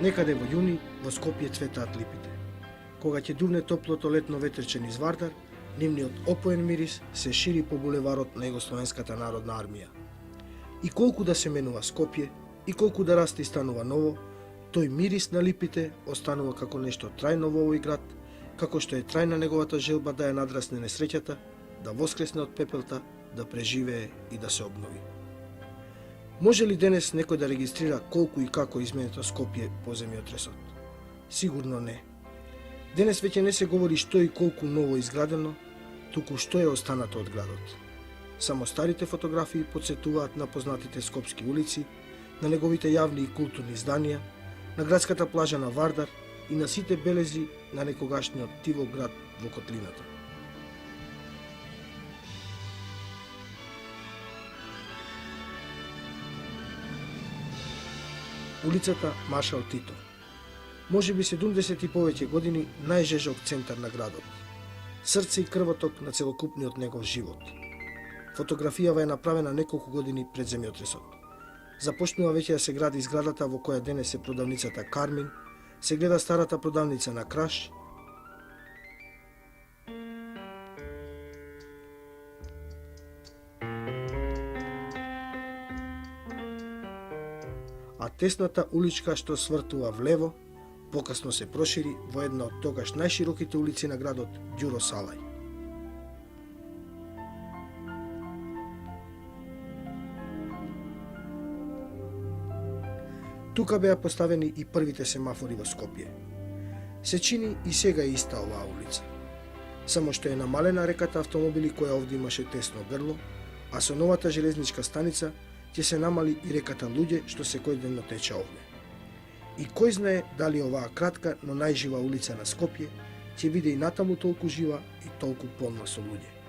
Некаде во јуни во Скопје цветаат липите. Кога ќе дувне топлото летно ветрче низ Вардар, нивниот опоен мирис се шири по булеварот на Југословенската народна армија. И колку да се менува Скопје, и колку да расте и станува ново, тој мирис на липите останува како нешто трајно во овој град, како што е трајна неговата желба да ја надрасне несреќата, да воскресне од пепелта, да преживее и да се обнови. Може ли денес некој да регистрира колку и како изменето Скопје по земјотресот? Сигурно не. Денес веќе не се говори што и колку ново изградено, туку што е останато од градот. Само старите фотографии подсетуваат на познатите скопски улици, на неговите јавни и културни зданија, на градската плажа на Вардар и на сите белези на некогашниот тивол град во котлината. Улицата Маршал Тито. Може би 70 и повеќе години најжежок центар на градот. Срце и крвоток на целокупниот негов живот. Фотографијава е направена неколку години пред земјотресот. Започнува веќе да се гради зградата во која денес е продавницата Кармин, се гледа старата продавница на Краш, а тесната уличка што свртува влево, покасно се прошири во една од тогаш најшироките улици на градот, Ѓуро Салај. Тука беа поставени и првите семафори во Скопје. Се чини и сега е иста оваа улица. Само што е намалена реката автомобили која овде имаше тесно грло, а со новата железничка станица ќе се намали и реката луѓе што секојдневно тече овде. И кој знае дали оваа кратка, но најжива улица на Скопје ќе биде и натаму толку жива и толку полна со луѓе.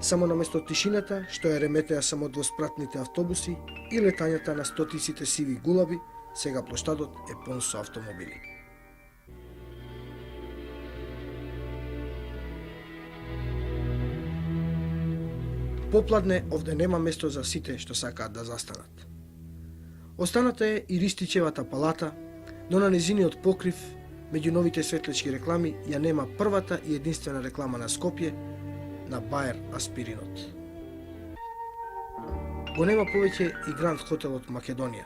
Само наместо тишината, што ја реметеа само двоспратните автобуси и летањата на стотиците сиви гулаби, сега плоштадот е пон со автомобили. Попладне овде нема место за сите што сакаат да застанат. Останата е и Ристичевата палата, но на незиниот покрив, меѓу новите светлечки реклами, ја нема првата и единствена реклама на Скопје, на Баер Аспиринот. Го нема повеќе и Гранд Хотелот Македонија.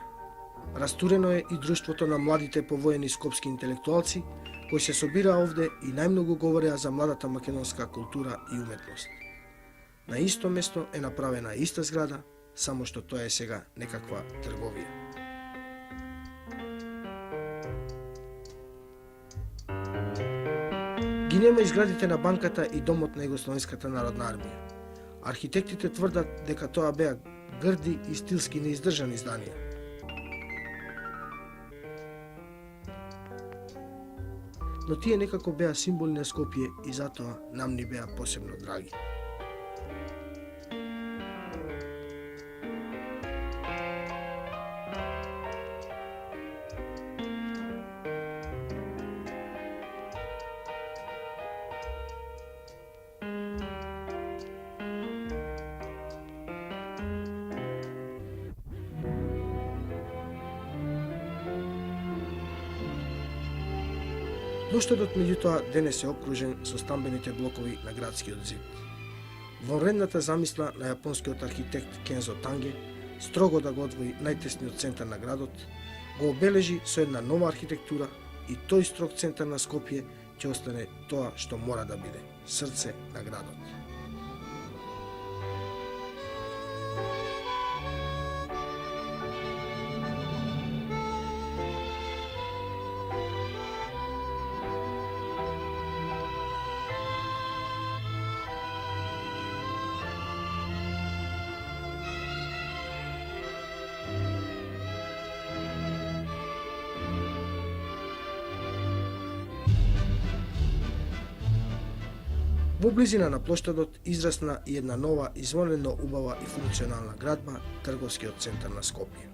Растурено е и друштвото на младите повоени скопски интелектуалци, кои се собираа овде и најмногу говореа за младата македонска култура и уметност. На исто место е направена иста зграда, само што тоа е сега некаква трговија. Ги нема изградите на банката и домот на Југословенската народна армија. Архитектите тврдат дека тоа беа грди и стилски неиздржани зданија. Но тие некако беа символи на Скопје и затоа нам ни беа посебно драги. Плоштадот меѓутоа денес е окружен со стамбените блокови на градскиот зид. Во редната замисла на јапонскиот архитект Кензо Танге, строго да го одвои најтесниот центар на градот, го обележи со една нова архитектура и тој строг центар на Скопје ќе остане тоа што мора да биде – срце на градот. Во близина на плоштадот израсна и една нова, извонредно убава и функционална градба, трговскиот центар на Скопје.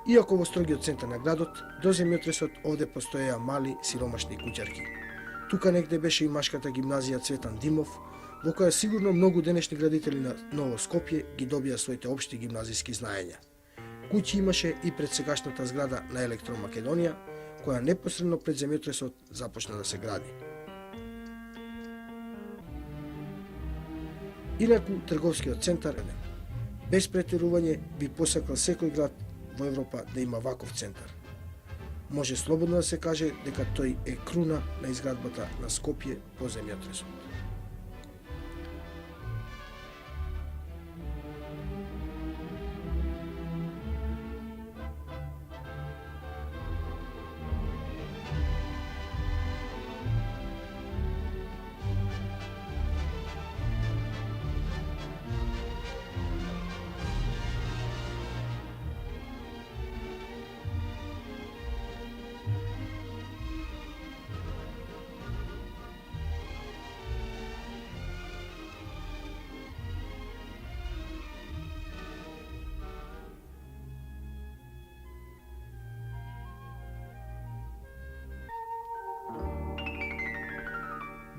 Иако во строгиот центар на градот, до земјотресот овде постоеа мали, сиромашни куќарки. Тука негде беше и машката гимназија Цветан Димов, во која сигурно многу денешни градители на Ново Скопје ги добија своите општи гимназиски знаења. Куќи имаше и пред сегашната зграда на Електромакедонија, која непосредно пред земјотресот започна да се гради. Инаку, трговскиот центар, без претерување, би посакал секој град во Европа да има ваков центар. Може слободно да се каже дека тој е круна на изградбата на Скопје по земјотресот.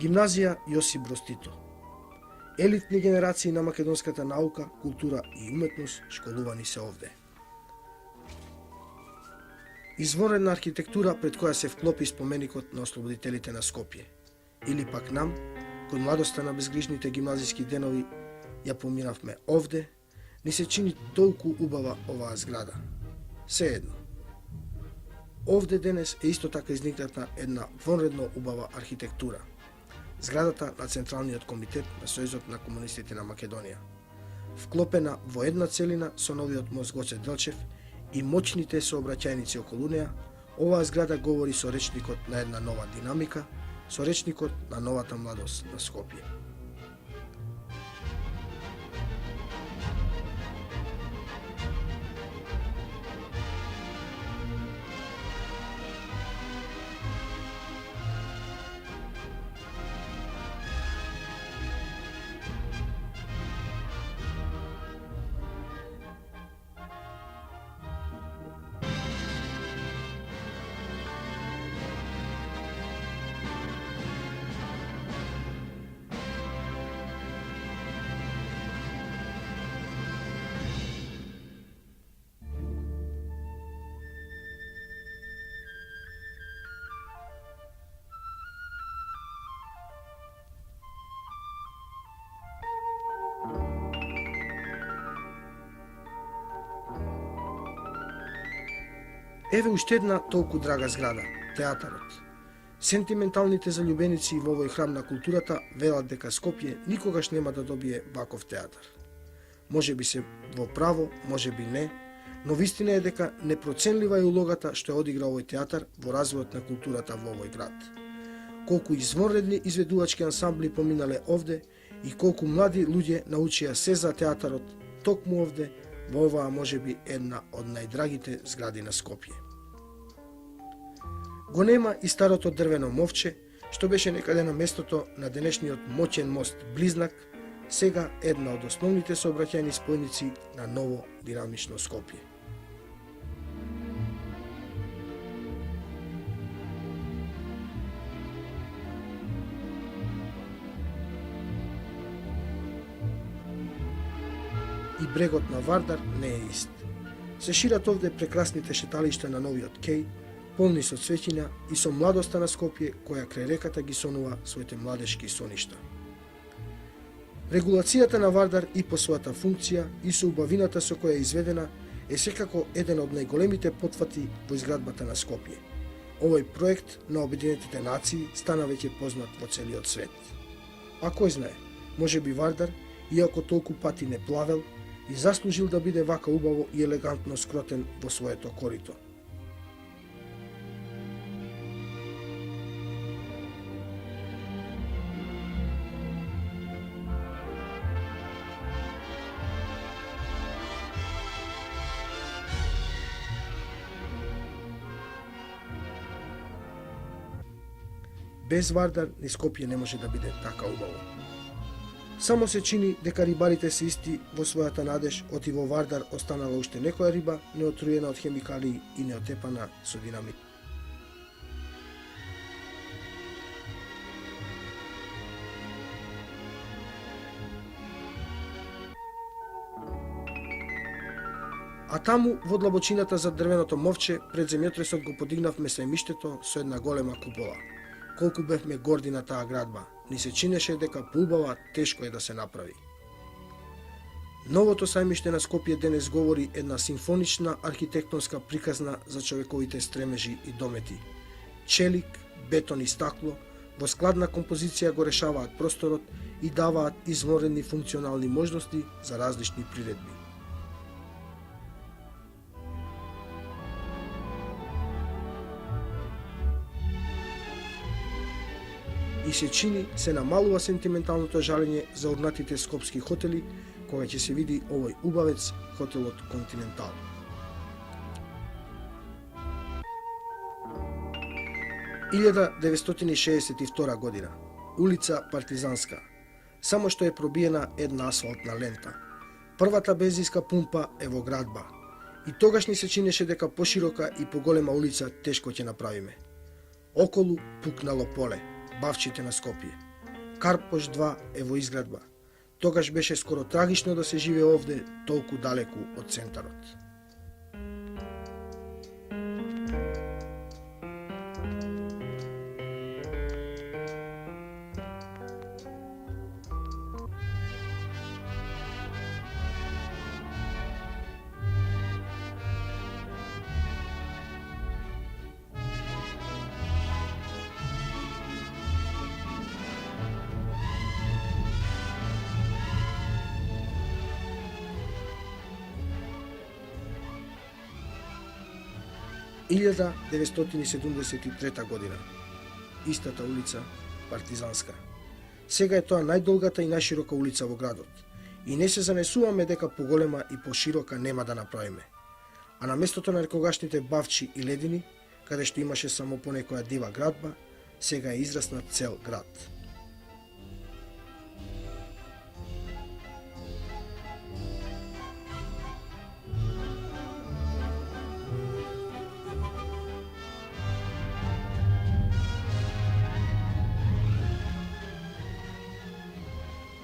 Гимназија Јосип Броз Тито. Елитни генерации на македонската наука, култура и уметност школувани се овде. Извонредна архитектура пред која се вклопи споменикот на ослободителите на Скопје. Или пак нам, кој младоста на безгрижните гимназиски денови ја поминавме овде, ни се чини толку убава оваа зграда. Сеедно. Овде денес е исто така изникната една вонредно убава архитектура. Зградата на Централниот комитет на Сојузот на комунистите на Македонија. Вклопена во една целина со новиот мост Гоце Делчев и моćните сообраќајници околу неа, оваа зграда говори со речникот на една нова динамика, со речникот на новата младост на Скопје. Еве уште една толку драга зграда – театарот. Сентименталните заљубеници во овој храм на културата велат дека Скопје никогаш нема да добие ваков театар. Може би се во право, може би не, но вистина е дека непроценлива е улогата што ја одигра овој театар во развојот на културата во овој град. Колку извонредни изведувачки ансамбли поминале овде и колку млади луѓе научија се за театарот токму овде, во оваа можеби една од најдрагите згради на Скопје. Го нема и старото дрвено мовче, што беше некаде на местото на денешниот моќен мост Близнак, сега една од основните сообраќајни спојници на ново динамично Скопје. И брегот на Вардар не е ист. Се шират овде прекрасните шеталишта на новиот Кеј, полни со цвеќиња и со младоста на Скопје која крај реката ги сонува своите младешки соништа. Регулацијата на Вардар и по својата функција и со убавината со која е изведена е секако еден од најголемите потфати во изградбата на Скопје. Овој проект на Обединетите нации стана веќе познат во целиот свет. А кој знае, можеби Вардар, иако толку пати не плавел, и заслужил да биде вака убаво и елегантно скротен во своето корито. Без Вардар ни Скопје не може да биде така убаво. Само се чини дека рибарите се исти во својата надеж, оти во Вардар останала уште некоја риба неотруена од хемикалии и неотепана со динамит. А таму, во длабочината за дрвеното мовче, пред земјотресот го подигнавме сајмиштето со една голема купола. Колку бевме горди на таа градба, ни се чинеше дека поубава тешко е да се направи. Новото сајмиште на Скопје денес говори една симфонична архитектонска приказна за човековите стремежи и домети. Челик, бетон и стакло во складна композиција го решаваат просторот и даваат изморени функционални можности за различни приредби. И се чини се намалува сентименталното жалење за орнатите скопски хотели, кога ќе се види овој убавец, хотелот Континентал. – 1962 година, улица Партизанска, само што е пробиена една асфалтна лента. Првата бензинска пумпа е во градба. И тогаш ни се чинеше дека поширока и поголема улица тешко ќе направиме. Околу пукнало поле, бавчите на Скопје. Карпош 2 е во изградба. Тогаш беше скоро трагично да се живее овде толку далеку од центарот. – 1973 година. Истата улица, Партизанска. Сега е тоа најдолгата и најширока улица во градот. И не се занесуваме дека поголема и поширока нема да направиме. А на местото на некогашните бавчи и ледини, каде што имаше само понекоја дива градба, сега е израснат цел град.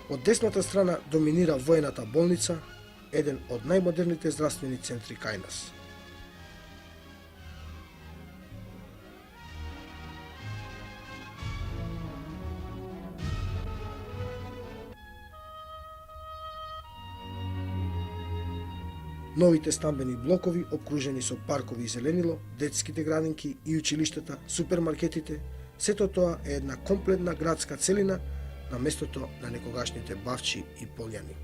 Од десната страна доминира воената болница, еден од најмодерните здравствени центри кај нас. Новите стамбени блокови, обкружени со паркови и зеленило, детските градинки и училиштата, супермаркетите, сето тоа е една комплетна градска целина на местото на некогашните бавчи и полјани.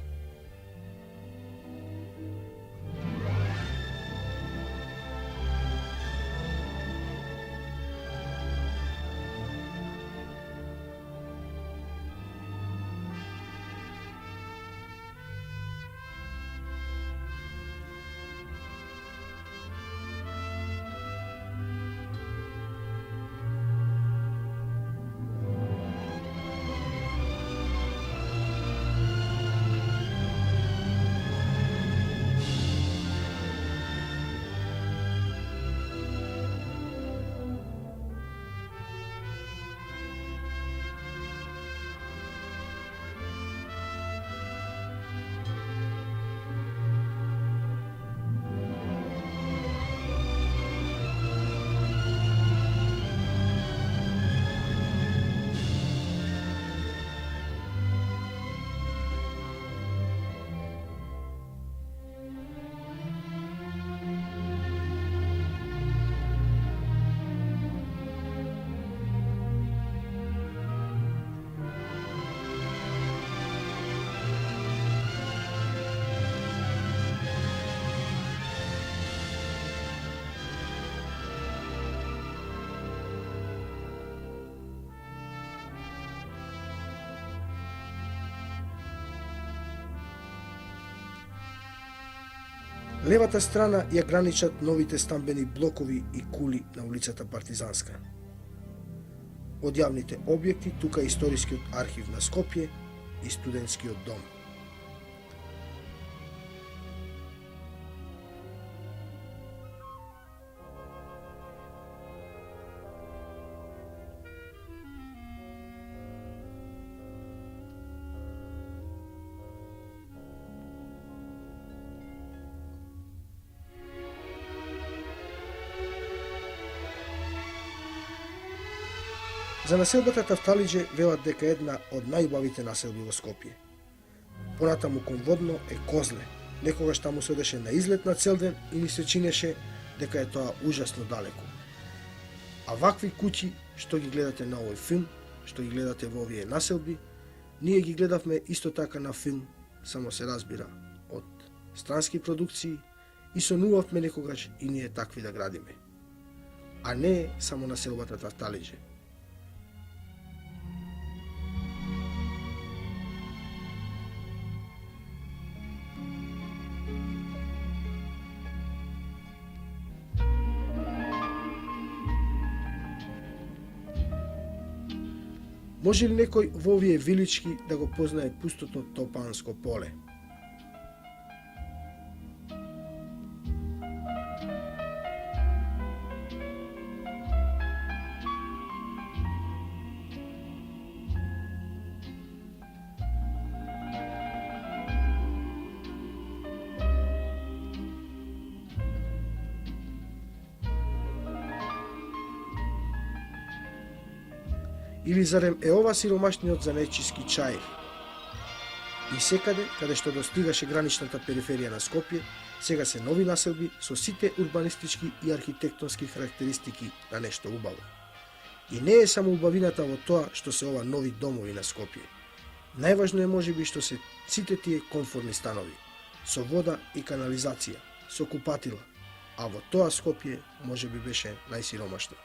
Левата страна ја граничат новите стамбени блокови и кули на улицата Партизанска. Од јавните објекти тука е историскиот архив на Скопје и студентскиот дом. За населбата Тафталиџе велат дека една од најубавите населби во Скопје. Понатаму кон Водно е Козле. Некогаш таму се одеше на излет на цел ден и ни се чинеше дека е тоа ужасно далеко. А вакви куќи што ги гледате на овој филм, што ги гледате во овие населби, ние ги гледавме исто така на филм, само се разбира од странски продукции и сонувавме некогаш и ние такви да градиме. А не само населбата Тафталиџе. Може ли некој во овие вилички да го познае пустото Топанско поле? Или зарем е ова сиромашниот за нечиски чаир? И секаде, каде што достигаше граничната периферија на Скопје, сега се нови населби со сите урбанистички и архитектонски характеристики на нешто убаво. И не е само убавината во тоа што се ова нови домови на Скопје. Најважно е можеби што се сите тие комфорни станови, со вода и канализација, со купатила, а во тоа Скопје можеби беше најсиромашно.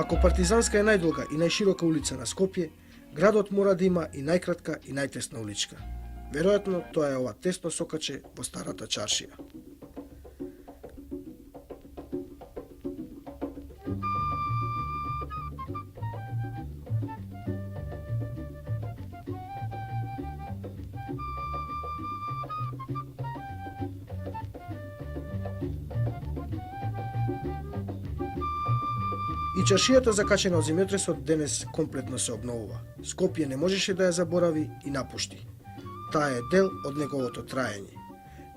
Ако Партизанска е најдолга и најширока улица на Скопје, градот мора да има и најкратка и најтесна уличка. Веројатно тоа е ова тесно сокаче во старата чаршија. И чаршијата закачена од земјотресот денес комплетно се обновува. Скопје не можеше да ја заборави и напушти. Таа е дел од неговото траење.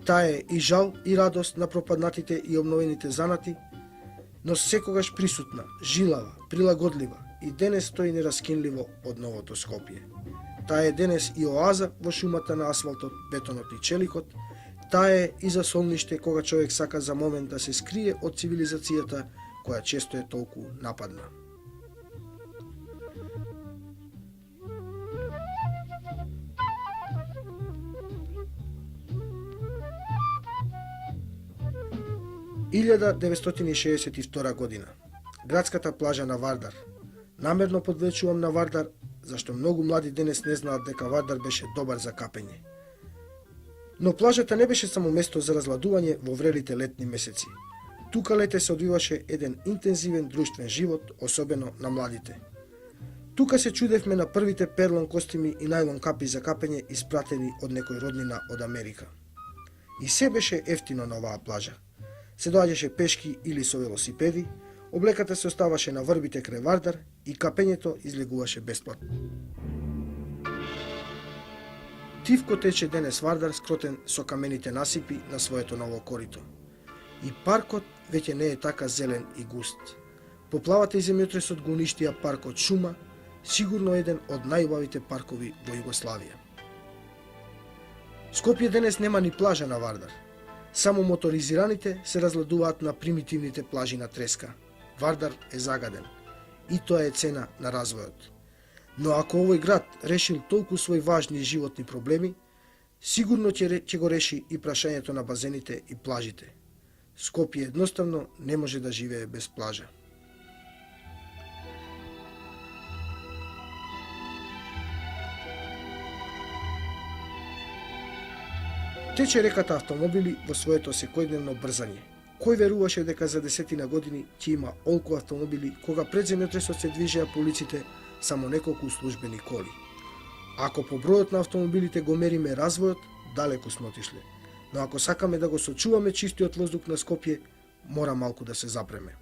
Таа е и жал и радост на пропаднатите и обновените занати, но секогаш присутна, жилава, прилагодлива и денес стои нераскинливо од новото Скопје. Таа е денес и оаза во шумата на асфалтот, бетонот и челикот. Таа е и за солниште кога човек сака за момент да се скрие од цивилизацијата која често е толку нападна. ...1962 година. Градската плажа на Вардар. Намерно подвечувам на Вардар, зашто многу млади денес не знаат дека Вардар беше добар за капење. Но плажата не беше само место за разладување во врелите летни месеци. Тука лете се одвиваше еден интензивен друштвен живот, особено на младите. Тука се чудевме на првите перлон костими и најлон капи за капење испратени од некој роднина од Америка. И се беше ефтино на оваа плажа. Се доаѓаше пешки или со велосипеди, облеката се оставаше на врбите крај Вардар и капењето излегуваше бесплатно. Тивко тече денес Вардар скротен со камените насипи на своето ново корито. И паркот веќе не е така зелен и густ. Поплавата и земјотресот го уништија паркот Шума, сигурно еден од најубавите паркови во Југославија. Скопје денес нема ни плажа на Вардар. Само моторизираните се разладуваат на примитивните плажи на треска. Вардар е загаден. И тоа е цена на развојот. Но ако овој град решил толку своји важни животни проблеми, сигурно ќе го реши и прашањето на базените и плажите. Скопје едноставно не може да живее без плажа. Тече реката автомобили во своето секојдневно брзање. Кој веруваше дека за 10 години ќе има олку автомобили кога пред земјотресот се движеа по улиците само неколку службени коли? Ако по бројот на автомобилите го мериме развојот, далеку сме отишле. Но ако сакаме да го сочуваме чистиот воздух на Скопје, мора малку да се запреме.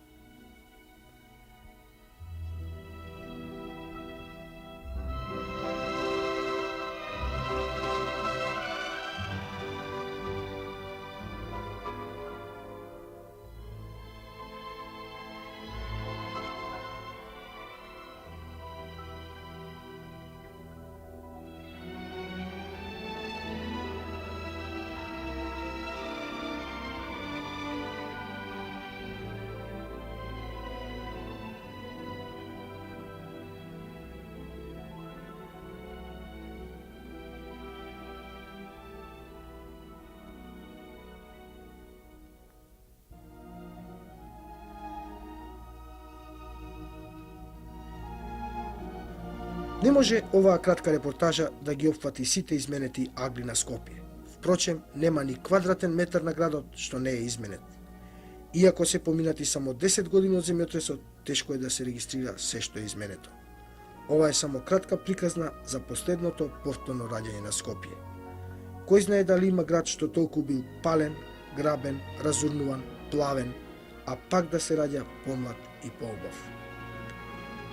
Не може оваа кратка репортажа да ги опфати сите изменети агли на Скопје. Впрочем, нема ни квадратен метар на градот што не е изменет. Иако се поминати само 10 години од земјотресот, тешко е да се регистрира се што е изменето. Ова е само кратка приказна за последното повторно раѓање на Скопје. Кој знае дали има град што толку бил пален, грабен, разурнуван, плавен, а пак да се раѓа помлад и поубав.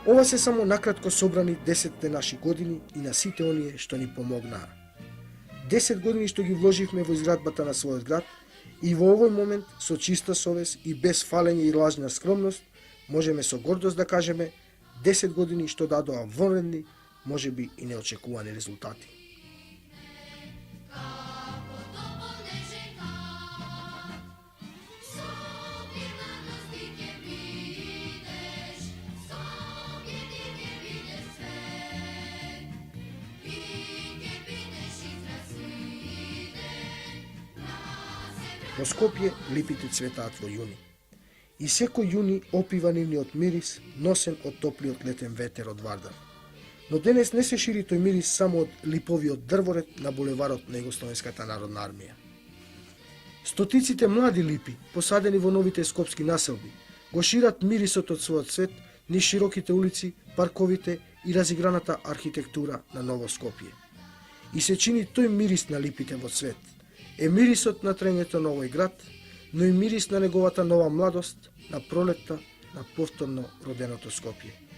Ова се само накратко собрани 10 наши години и на сите оние што ни помогнаа. 10 години што ги вложивме во изградбата на својот град и во овој момент со чиста совест и без фалење и лажна скромност можеме со гордост да кажеме 10 години што дадоа вонредни, можеби и неочекувани резултати. Во Скопје липите цветаат во јуни. И секој јуни опива нивниот мирис, носен од топлиот летен ветер од Вардар. Но денес не се шири тој мирис само од липовиот дрворед на булеварот на Југословенската народна армија. Стотиците млади липи, посадени во новите скопски населби, го шират мирисот од својот свет низ широките улици, парковите и разиграната архитектура на Ново Скопје. И се чини тој мирис на липите во свет. Е мирисот на трењето на овој град, но и мирис на неговата нова младост, на пролетта, на повторно роденото Скопје.